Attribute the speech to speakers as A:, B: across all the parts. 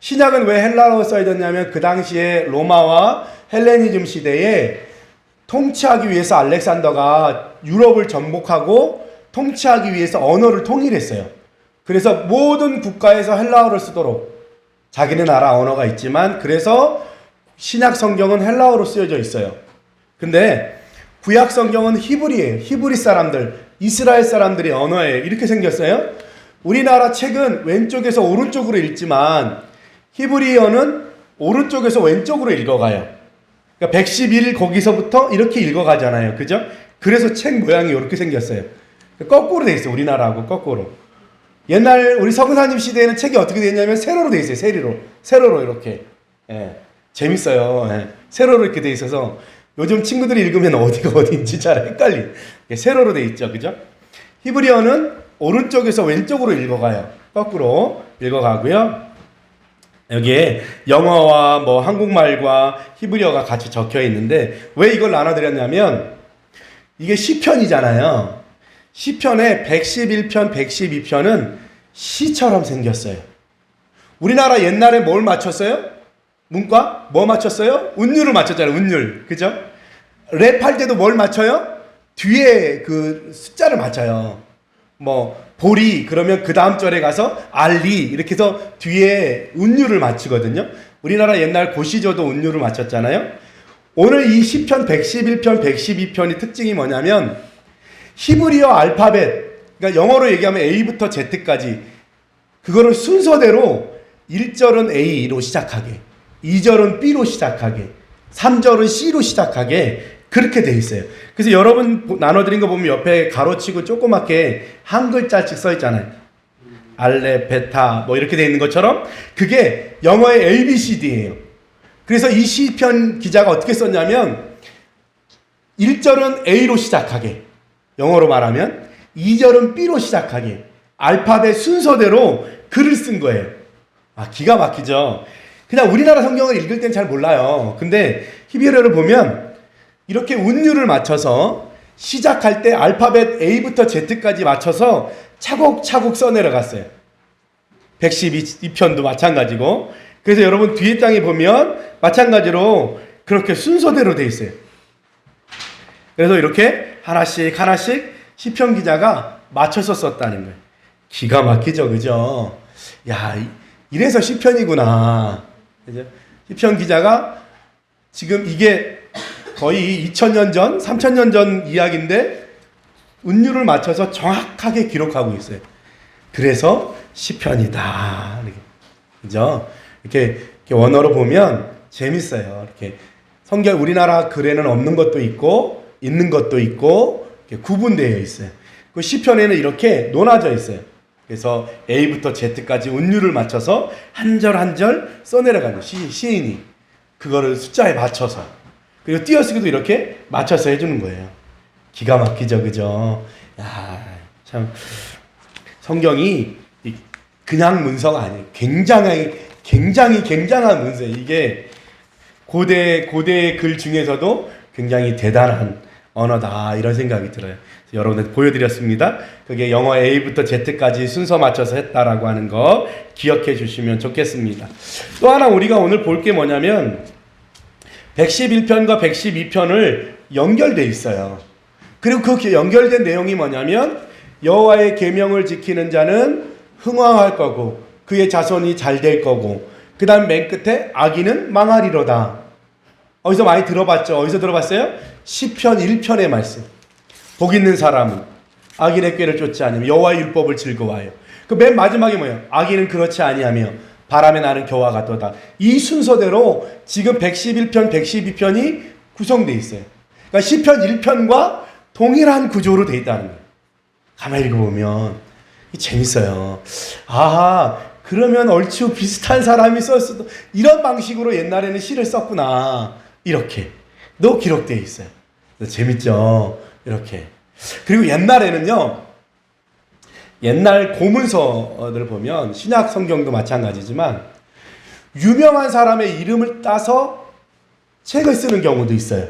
A: 신약은 왜 헬라어로 써졌냐면 그 당시에 로마와 헬레니즘 시대에 통치하기 위해서 알렉산더가 유럽을 정복하고 통치하기 위해서 언어를 통일했어요. 그래서 모든 국가에서 헬라어를 쓰도록 자기네 나라 언어가 있지만 그래서 신약 성경은 헬라어로 쓰여져 있어요. 근데 구약 성경은 히브리예요. 히브리 사람들, 이스라엘 사람들의 언어예요. 이렇게 생겼어요. 우리나라 책은 왼쪽에서 오른쪽으로 읽지만 히브리어는 오른쪽에서 왼쪽으로 읽어가요. 그러니까 111 거기서부터 이렇게 읽어가잖아요. 그죠? 그래서 책 모양이 이렇게 생겼어요. 거꾸로 돼 있어요. 우리나라하고 거꾸로. 옛날 우리 서근사님 시대에는 책이 어떻게 돼 있냐면 세로로 돼 있어요. 세로로 이렇게. 예. 재밌어요. 예. 세로로 이렇게 돼 있어서 요즘 친구들이 읽으면 어디가 어딘지 잘 헷갈리. 세로로 돼 있죠. 그죠? 히브리어는 오른쪽에서 왼쪽으로 읽어가요. 거꾸로 읽어가고요. 여기에 영어와 뭐 한국말과 히브리어가 같이 적혀 있는데 왜 이걸 나눠드렸냐면 이게 시편이잖아요. 시편의 111편, 112편은 시처럼 생겼어요. 우리나라 옛날에 뭘 맞췄어요? 문과? 뭐 맞췄어요? 운율을 맞췄잖아요. 운율. 그죠? 랩할 때도 뭘 맞춰요? 뒤에 그 숫자를 맞춰요. 뭐 보리 그러면 그 다음 절에 가서 알리 이렇게 해서 뒤에 운율을 맞추거든요. 우리나라 옛날 고시조도 운율을 맞췄잖아요. 오늘 이 시편 111편, 112편의 특징이 뭐냐면 히브리어 알파벳, 그러니까 영어로 얘기하면 A부터 Z까지 그거를 순서대로 1절은 A로 시작하게, 2절은 B로 시작하게, 3절은 C로 시작하게 그렇게 돼 있어요. 그래서 여러분 나눠드린 거 보면 옆에 가로치고 조그맣게 한 글자씩 써 있잖아요. 알레, 베타 뭐 이렇게 돼 있는 것처럼 그게 영어의 ABCD예요. 그래서 이 시편 기자가 어떻게 썼냐면 1절은 A로 시작하게, 영어로 말하면 2절은 B로 시작하게 알파벳 순서대로 글을 쓴 거예요. 아, 기가 막히죠. 그냥 우리나라 성경을 읽을 땐 잘 몰라요. 근데 히브리어를 보면 이렇게 운율을 맞춰서 시작할 때 알파벳 A부터 Z까지 맞춰서 차곡차곡 써내려갔어요. 112편도 마찬가지고. 그래서 여러분 뒤에 장에 보면 마찬가지로 그렇게 순서대로 돼 있어요. 그래서 이렇게 하나씩 시편 기자가 맞춰서 썼다는 거예요. 기가 막히죠, 그죠? 야, 이래서 시편이구나. 그죠? 시편 기자가 지금 이게 거의 2000년 전, 3000년 전 이야기인데 운율을 맞춰서 정확하게 기록하고 있어요. 그래서 시편이다. 그죠? 이렇게 원어로 보면 재밌어요. 이렇게 성경 우리나라 글에는 없는 것도 있고 있는 것도 있고 이렇게 구분되어 있어요. 그 시편에는 이렇게 놓아져 있어요. 그래서 A부터 Z까지 운율을 맞춰서 한 절 한 절 써내려가는 시인이 그거를 숫자에 맞춰서 그리고 띄어쓰기도 이렇게 맞춰서 해주는 거예요. 기가 막히죠, 그죠? 야, 참 성경이 그냥 문서가 아니에요. 굉장히 굉장한 문서. 이게 고대의 글 중에서도 굉장히 대단한 언어다 이런 생각이 들어요. 여러분들 보여드렸습니다. 그게 영어 A부터 Z까지 순서 맞춰서 했다라고 하는 거 기억해 주시면 좋겠습니다. 또 하나 우리가 오늘 볼 게 뭐냐면 111편과 112편을 연결돼 있어요. 그리고 그 연결된 내용이 뭐냐면 여호와의 계명을 지키는 자는 흥왕할 거고 그의 자손이 잘 될 거고 그 다음 맨 끝에 악인은 망하리로다. 어디서 많이 들어봤죠? 어디서 들어봤어요? 시편 1편의 말씀. 복 있는 사람은 악인의 꾀를 쫓지 않으며 여호와의 율법을 즐거워하여. 그 맨 마지막에 뭐예요? 악인은 그렇지 아니하며 바람에 나는 겨와 같도다. 이 순서대로 지금 111편, 112편이 구성되어 있어요. 그러니까 시편 1편과 동일한 구조로 되어 있다는 거예요. 가만히 읽어보면 재밌어요. 아, 그러면 얼추 비슷한 사람이 썼어도 이런 방식으로 옛날에는 시를 썼구나. 이렇게 또 기록되어 있어요. 재밌죠? 이렇게. 그리고 옛날에는요, 옛날 고문서들 보면 신약 성경도 마찬가지지만 유명한 사람의 이름을 따서 책을 쓰는 경우도 있어요.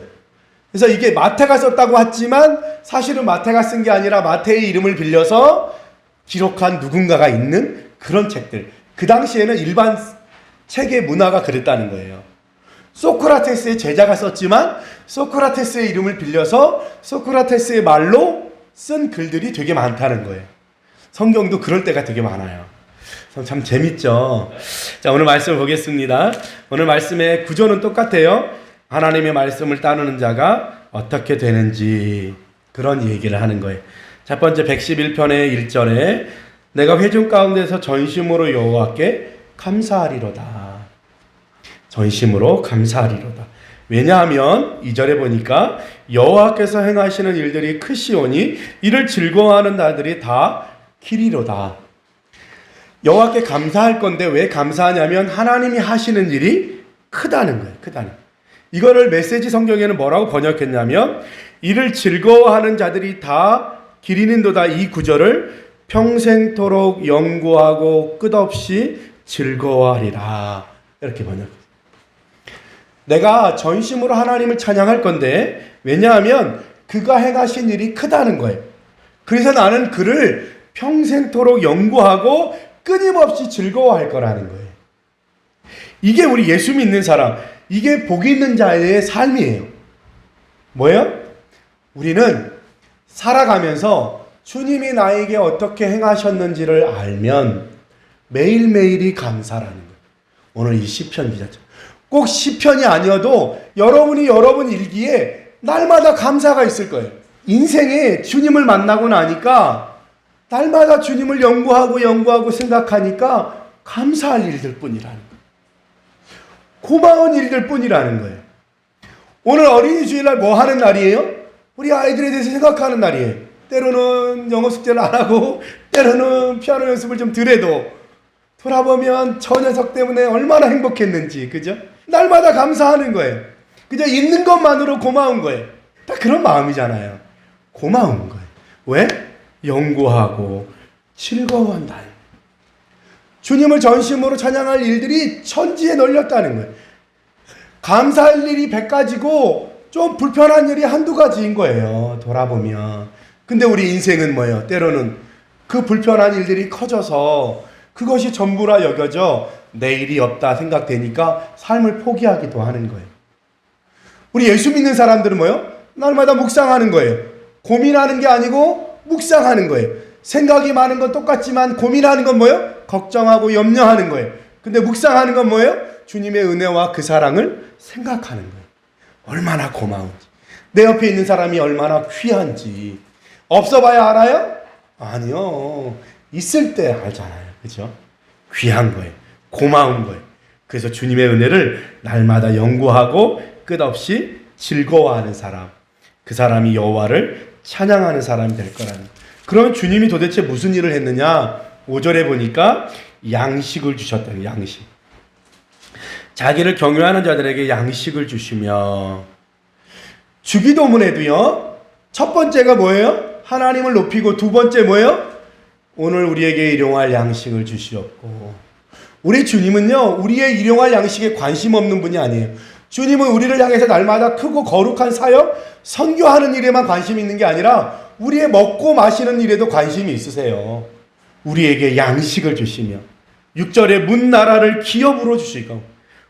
A: 그래서 이게 마태가 썼다고 했지만 사실은 마태가 쓴 게 아니라 마태의 이름을 빌려서 기록한 누군가가 있는 그런 책들. 그 당시에는 일반 세계 문화가 그랬다는 거예요. 소크라테스의 제자가 썼지만 소크라테스의 이름을 빌려서 소크라테스의 말로 쓴 글들이 되게 많다는 거예요. 성경도 그럴 때가 되게 많아요. 참 재밌죠. 자, 오늘 말씀을 보겠습니다. 오늘 말씀의 구조는 똑같아요. 하나님의 말씀을 따르는 자가 어떻게 되는지 그런 얘기를 하는 거예요. 첫 번째 111편의 1절에 내가 회중 가운데서 전심으로 여호와께 감사하리로다. 전심으로 감사하리로다. 왜냐하면 2절에 보니까 여호와께서 행하시는 일들이 크시오니 이를 즐거워하는 자들이 다 기리로다. 여호와께 감사할 건데 왜 감사하냐면 하나님이 하시는 일이 크다는 거예요. 크다는. 이거를 메시지 성경에는 뭐라고 번역했냐면 이를 즐거워하는 자들이 다 기리는도다. 이 구절을 평생토록 연구하고 끝없이 즐거워하리라. 이렇게 번역했어요. 내가 전심으로 하나님을 찬양할 건데 왜냐하면 그가 행하신 일이 크다는 거예요. 그래서 나는 그를 평생토록 연구하고 끊임없이 즐거워할 거라는 거예요. 이게 우리 예수 믿는 사람, 이게 복 있는 자의 삶이에요. 뭐예요? 우리는 살아가면서 주님이 나에게 어떻게 행하셨는지를 알면 매일매일이 감사라는 거예요. 오늘 이 시편 기자처럼. 꼭 시편이 아니어도 여러분이 여러분 일기에 날마다 감사가 있을 거예요. 인생에 주님을 만나고 나니까 날마다 주님을 연구하고 생각하니까 감사할 일들 뿐이라는 거예요. 고마운 일들 뿐이라는 거예요. 오늘 어린이 주일날 뭐 하는 날이에요? 우리 아이들에 대해서 생각하는 날이에요. 때로는 영어 숙제를 안 하고 때로는 피아노 연습을 좀 덜 해도 돌아보면 저 녀석 때문에 얼마나 행복했는지, 그죠? 날마다 감사하는 거예요. 그저 있는 것만으로 고마운 거예요. 다 그런 마음이잖아요. 고마운 거예요. 왜? 연구하고 즐거워한다. 주님을 전심으로 찬양할 일들이 천지에 널렸다는 거예요. 감사할 일이 100가지고 좀 불편한 일이 한두 가지인 거예요. 돌아보면. 근데 우리 인생은 뭐예요? 때로는 그 불편한 일들이 커져서 그것이 전부라 여겨져 내일이 없다 생각되니까 삶을 포기하기도 하는 거예요. 우리 예수 믿는 사람들은 뭐예요? 날마다 묵상하는 거예요. 고민하는 게 아니고 묵상하는 거예요. 생각이 많은 건 똑같지만 고민하는 건 뭐예요? 걱정하고 염려하는 거예요. 근데 묵상하는 건 뭐예요? 주님의 은혜와 그 사랑을 생각하는 거예요. 얼마나 고마운지. 내 옆에 있는 사람이 얼마나 귀한지. 없어 봐야 알아요? 아니요. 있을 때 알잖아요. 그죠? 귀한 거예요. 고마운 거예요. 그래서 주님의 은혜를 날마다 연구하고 끝없이 즐거워하는 사람. 그 사람이 여호와를 찬양하는 사람이 될 거라는 거예요. 그러면 주님이 도대체 무슨 일을 했느냐? 5절에 보니까 양식을 주셨다는 양식. 자기를 경외하는 자들에게 양식을 주시며 주기도문에도요. 첫 번째가 뭐예요? 하나님을 높이고 두 번째 뭐예요? 오늘 우리에게 일용할 양식을 주시옵고. 우리 주님은요. 우리의 일용할 양식에 관심 없는 분이 아니에요. 주님은 우리를 향해서 날마다 크고 거룩한 사역, 선교하는 일에만 관심이 있는 게 아니라 우리의 먹고 마시는 일에도 관심이 있으세요. 우리에게 양식을 주시며 6절에 문나라를 기업으로 주시고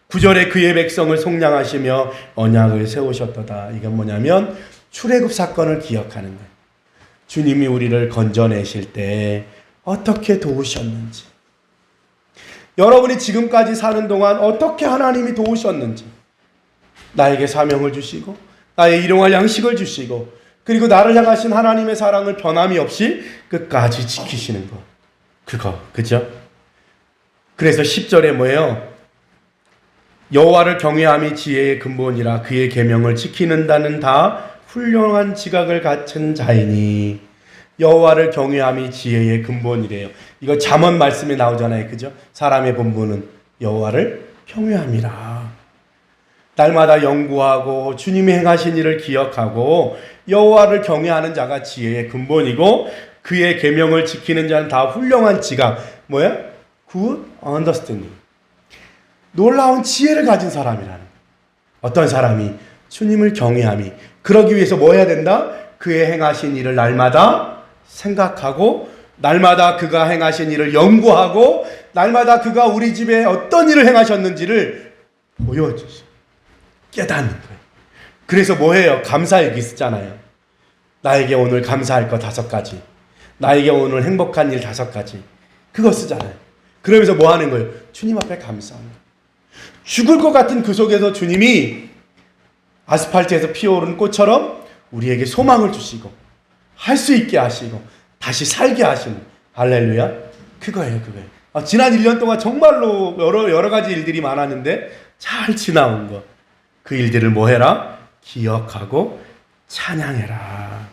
A: 9절에 그의 백성을 속량하시며 언약을 세우셨도다. 이건 뭐냐면 출애굽 사건을 기억하는 거예요. 주님이 우리를 건져내실 때 어떻게 도우셨는지, 여러분이 지금까지 사는 동안 어떻게 하나님이 도우셨는지, 나에게 사명을 주시고 나의 일용할 양식을 주시고 그리고 나를 향하신 하나님의 사랑을 변함이 없이 끝까지 지키시는 것. 그거, 그죠? 그래서 10절에 뭐예요? 여호와를 경외함이 지혜의 근본이라 그의 계명을 지키는다는 다 훌륭한 지각을 갖춘 자이니. 여호와를 경외함이 지혜의 근본이래요. 이거 잠언 말씀에 나오잖아요. 그죠? 사람의 본분은 여호와를 경외함이라. 날마다 연구하고 주님이 행하신 일을 기억하고 여호와를 경외하는 자가 지혜의 근본이고 그의 계명을 지키는 자는 다 훌륭한 지각. 뭐야? Good understanding. 놀라운 지혜를 가진 사람이라는. 어떤 사람이 주님을 경외함이. 그러기 위해서 뭐 해야 된다? 그의 행하신 일을 날마다 생각하고 날마다 그가 행하신 일을 연구하고 날마다 그가 우리 집에 어떤 일을 행하셨는지를 보여주시고 깨닫는 거예요. 그래서 뭐해요? 감사일기 쓰잖아요. 나에게 오늘 감사할 거 5가지, 나에게 오늘 행복한 일 5가지, 그거 쓰잖아요. 그러면서 뭐 하는 거예요? 주님 앞에 감사합니다. 죽을 것 같은 그 속에서 주님이 아스팔트에서 피어오른 꽃처럼 우리에게 소망을 주시고 할 수 있게 하시고 다시 살게 하시는, 할렐루야, 그거예요. 지난 1년 동안 정말로 여러 가지 일들이 많았는데 잘 지나온 것, 그 일들을 뭐 해라? 기억하고 찬양해라.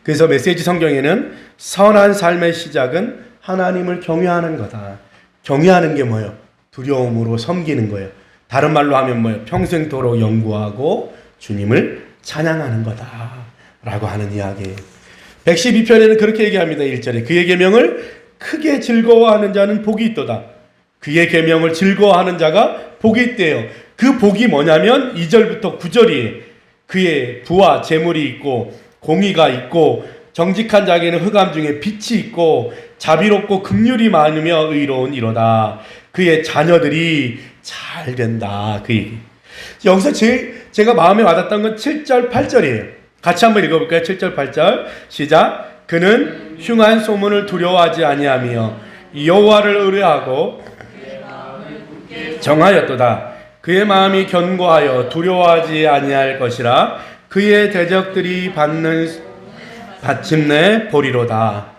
A: 그래서 메시지 성경에는 선한 삶의 시작은 하나님을 경외하는 거다. 경외하는 게 뭐예요? 두려움으로 섬기는 거예요. 다른 말로 하면 뭐예요? 평생토록 연구하고 주님을 찬양하는 거다 라고 하는 이야기예요. 112편에는 그렇게 얘기합니다. 1절에 그의 계명을 크게 즐거워하는 자는 복이 있도다. 그의 계명을 즐거워하는 자가 복이 있대요. 그 복이 뭐냐면 2절부터 9절이에요. 그의 부와 재물이 있고 공의가 있고 정직한 자에게는 흑암 중에 빛이 있고 자비롭고 긍휼이 많으며 의로운 이로다. 그의 자녀들이 잘 된다. 그 얘기. 여기서 제가 마음에 와닿던 건 7절 8절이에요. 같이 한번 읽어볼까요? 7절 8절 시작. 그는 흉한 소문을 두려워하지 아니하며 여호와를 의뢰하고 정하였도다. 그의 마음이 견고하여 두려워하지 아니할 것이라. 그의 대적들이 받침내 보리로다.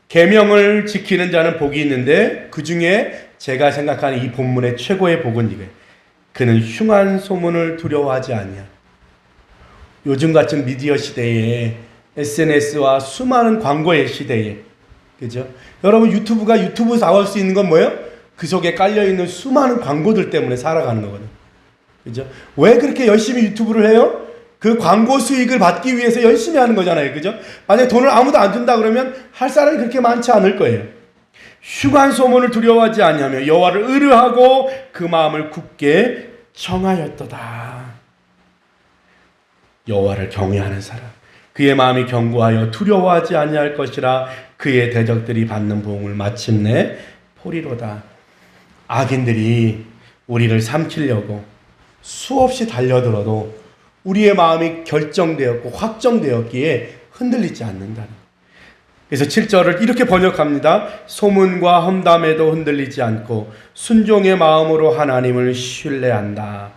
A: 계명을 지키는 자는 복이 있는데 그 중에 제가 생각하는 이 본문의 최고의 복은 이거예요. 그는 흉한 소문을 두려워하지 아니야. 요즘 같은 미디어 시대에 SNS와 수많은 광고의 시대에, 그죠? 여러분 유튜브 나올 수 있는 건 뭐예요? 그 속에 깔려있는 수많은 광고들 때문에 살아가는 거거든요. 그죠? 왜 그렇게 열심히 유튜브를 해요? 그 광고 수익을 받기 위해서 열심히 하는 거잖아요. 그죠? 만약에 돈을 아무도 안 준다 그러면 할 사람이 그렇게 많지 않을 거예요. 흉한 소문을 두려워하지 아니하며 여호와를 의뢰하고 그 마음을 굳게 정하였도다. 여호와를 경외하는 사람, 그의 마음이 견고하여 두려워하지 아니할 것이라. 그의 대적들이 받는 보응을 마침내 보리로다. 악인들이 우리를 삼키려고 수없이 달려들어도 우리의 마음이 결정되었고 확정되었기에 흔들리지 않는다는. 그래서 7절을 이렇게 번역합니다. 소문과 험담에도 흔들리지 않고 순종의 마음으로 하나님을 신뢰한다.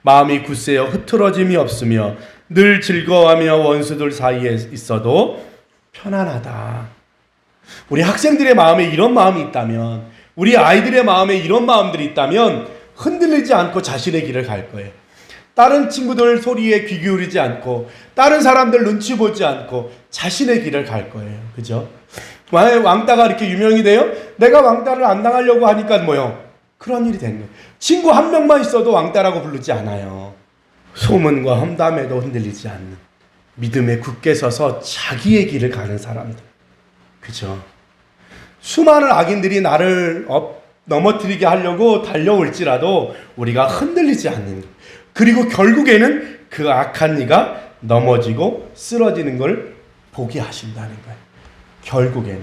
A: 마음이 굳세어 흐트러짐이 없으며 늘 즐거워하며 원수들 사이에 있어도 편안하다. 우리 학생들의 마음에 이런 마음이 있다면, 우리 아이들의 마음에 이런 마음들이 있다면 흔들리지 않고 자신의 길을 갈 거예요. 다른 친구들 소리에 귀 기울이지 않고 다른 사람들 눈치 보지 않고 자신의 길을 갈 거예요. 그죠? 왕따가 이렇게 유명이 돼요? 내가 왕따를 안 당하려고 하니까 뭐요? 그런 일이 된 거예요. 친구 한 명만 있어도 왕따라고 부르지 않아요. 소문과 험담에도 흔들리지 않는, 믿음에 굳게 서서 자기의 길을 가는 사람들. 그죠? 수많은 악인들이 나를 넘어뜨리게 하려고 달려올지라도 우리가 흔들리지 않는 것. 그리고 결국에는 그 악한 이가 넘어지고 쓰러지는 걸 보게 하신다는 거예요. 결국에는.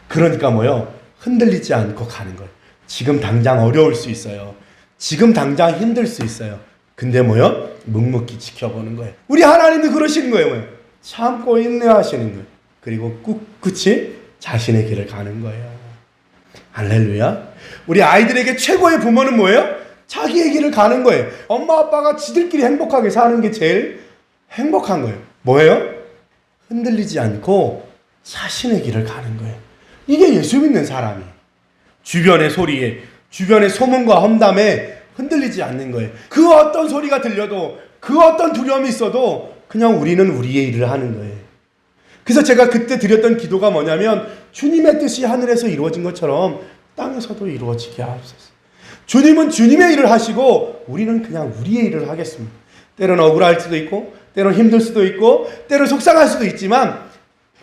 A: 그러니까 뭐요? 흔들리지 않고 가는 거예요. 지금 당장 어려울 수 있어요. 지금 당장 힘들 수 있어요. 근데 뭐요? 묵묵히 지켜보는 거예요. 우리 하나님도 그러시는 거예요. 뭐요? 참고 인내하시는 거예요. 그리고 꿋꿋이 자신의 길을 가는 거예요. 할렐루야. 우리 아이들에게 최고의 부모는 뭐예요? 자기의 길을 가는 거예요. 엄마 아빠가 지들끼리 행복하게 사는 게 제일 행복한 거예요. 뭐예요? 흔들리지 않고 자신의 길을 가는 거예요. 이게 예수 믿는 사람이에요. 주변의 소리에, 주변의 소문과 험담에 흔들리지 않는 거예요. 그 어떤 소리가 들려도, 그 어떤 두려움이 있어도 그냥 우리는 우리의 일을 하는 거예요. 그래서 제가 그때 드렸던 기도가 뭐냐면, 주님의 뜻이 하늘에서 이루어진 것처럼 땅에서도 이루어지게 하옵소서. 주님은 주님의 일을 하시고 우리는 그냥 우리의 일을 하겠습니다. 때로는 억울할 수도 있고, 때로는 힘들 수도 있고, 때로는 속상할 수도 있지만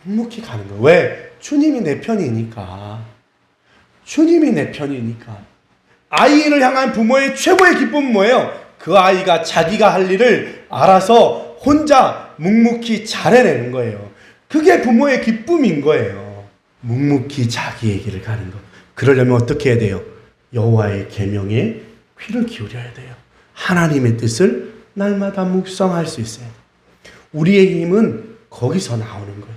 A: 묵묵히 가는 거예요. 왜? 주님이 내 편이니까. 주님이 내 편이니까. 아이를 향한 부모의 최고의 기쁨은 뭐예요? 그 아이가 자기가 할 일을 알아서 혼자 묵묵히 잘해내는 거예요. 그게 부모의 기쁨인 거예요. 묵묵히 자기의 길을 가는 거. 그러려면 어떻게 해야 돼요? 여호와의 계명에 귀를 기울여야 돼요. 하나님의 뜻을 날마다 묵상할 수 있어요. 우리의 힘은 거기서 나오는 거예요.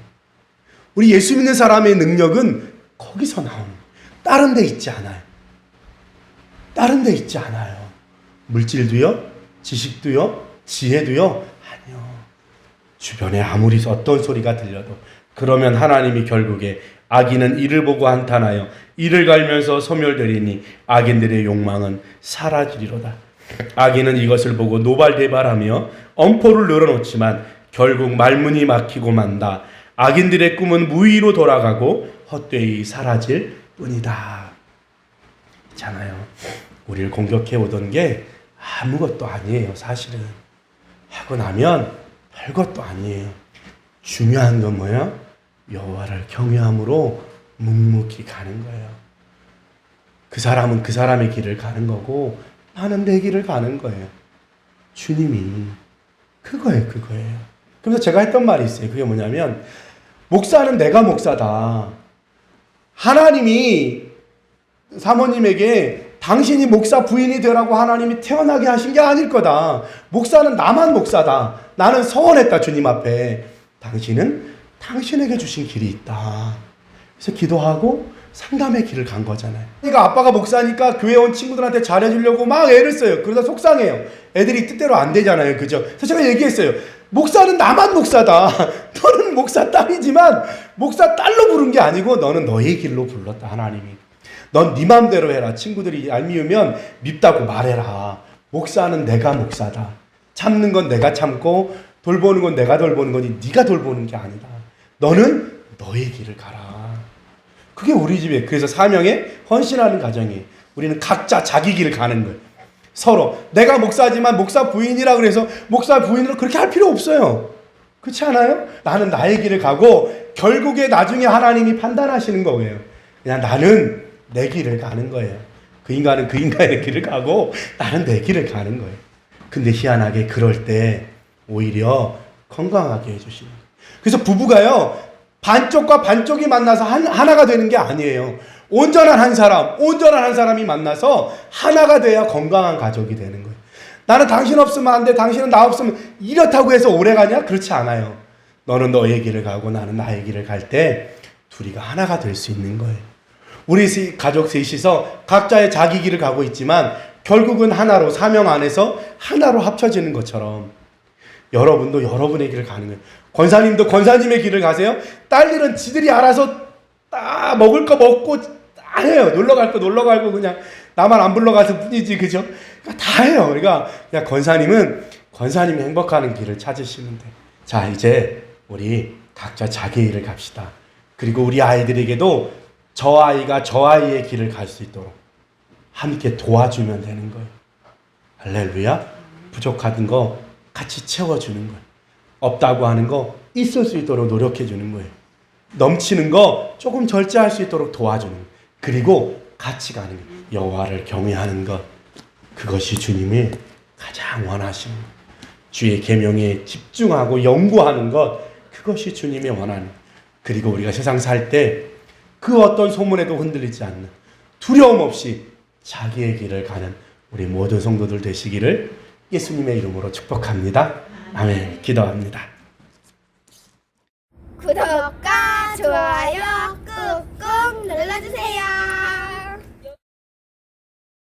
A: 우리 예수 믿는 사람의 능력은 거기서 나오는 거예요. 다른 데 있지 않아요. 다른 데 있지 않아요. 물질도요, 지식도요, 지혜도요, 아니요. 주변에 아무리 어떤 소리가 들려도 그러면 하나님이 결국에 악인은 이를 보고 한탄하여 이를 갈면서 소멸되리니 악인들의 욕망은 사라지리로다. 악인은 이것을 보고 노발대발하며 엄포를 늘어놓지만 결국 말문이 막히고 만다. 악인들의 꿈은 무의로 돌아가고 헛되이 사라질 뿐이다. 있잖아요. 우리를 공격해 오던 게 아무것도 아니에요. 사실은 하고 나면 별것도 아니에요. 중요한 건 뭐예요? 여호와를 경외함으로 묵묵히 가는 거예요. 그 사람은 그 사람의 길을 가는 거고 나는 내 길을 가는 거예요. 주님이 그거예요. 그래서 제가 했던 말이 있어요. 그게 뭐냐면 목사는 내가 목사다. 하나님이 사모님에게 당신이 목사 부인이 되라고 하나님이 태어나게 하신 게 아닐 거다. 목사는 나만 목사다. 나는 서원했다. 주님 앞에. 당신은 당신에게 주신 길이 있다. 그래서 기도하고 상담의 길을 간 거잖아요. 그러니까 아빠가 목사니까 교회 온 친구들한테 잘해주려고 막 애를 써요. 그러다 속상해요. 애들이 뜻대로 안 되잖아요. 그죠? 그래서 제가 얘기했어요. 목사는 나만 목사다. 너는 목사 딸이지만 목사 딸로 부른 게 아니고 너는 너의 길로 불렀다. 하나님이. 넌 네 맘대로 해라. 친구들이 얄미우면 밉다고 말해라. 목사는 내가 목사다. 참는 건 내가 참고 돌보는 건 내가 돌보는 거니 네가 돌보는 게 아니다. 너는 너의 길을 가라. 그게 우리 집에 그래서 사명에 헌신하는 가정이에요. 우리는 각자 자기 길을 가는 거예요. 서로 내가 목사지만 목사 부인이라 그래서 목사 부인으로 그렇게 할 필요 없어요. 그렇지 않아요? 나는 나의 길을 가고 결국에 나중에 하나님이 판단하시는 거예요. 그냥 나는 내 길을 가는 거예요. 그 인간은 그 인간의 길을 가고 나는 내 길을 가는 거예요. 근데 희한하게 그럴 때 오히려 건강하게 해주시는 거예요. 그래서 부부가요 반쪽과 반쪽이 만나서 하나가 되는 게 아니에요. 온전한 한 사람이 만나서 하나가 돼야 건강한 가족이 되는 거예요. 나는 당신 없으면 안 돼. 당신은 나 없으면 이렇다고 해서 오래 가냐? 그렇지 않아요. 너는 너의 길을 가고 나는 나의 길을 갈 때 둘이가 하나가 될 수 있는 거예요. 우리 가족 셋이서 각자의 자기 길을 가고 있지만 결국은 하나로 사명 안에서 하나로 합쳐지는 것처럼 여러분도 여러분의 길을 가는 거예요. 권사님도 권사님의 길을 가세요. 딸들은 지들이 알아서 다 먹을 거 먹고 다 해요. 놀러 갈 거 놀러 가고 그냥 나만 안 불러가서 뿐이지. 그죠? 다 해요. 그러니까 그냥 권사님이 행복하는 길을 찾으시면 돼. 자, 이제 우리 각자 자기의 길을 갑시다. 그리고 우리 아이들에게도 저 아이가 저 아이의 길을 갈 수 있도록 함께 도와주면 되는 거예요. 할렐루야. 부족한 거 같이 채워주는 거예요. 없다고 하는 거 있을 수 있도록 노력해 주는 거예요. 넘치는 거 조금 절제할 수 있도록 도와주는 거예요. 그리고 같이 가는 거예요. 여호와를 경외하는 것, 그것이 주님이 가장 원하시는 거예요. 주의 계명에 집중하고 연구하는 것, 그것이 주님이 원하는 거예요. 그리고 우리가 세상 살 때 그 어떤 소문에도 흔들리지 않는 두려움 없이 자기의 길을 가는 우리 모든 성도들 되시기를 예수님의 이름으로 축복합니다. 아멘. 기도합니다.
B: 구독과 좋아요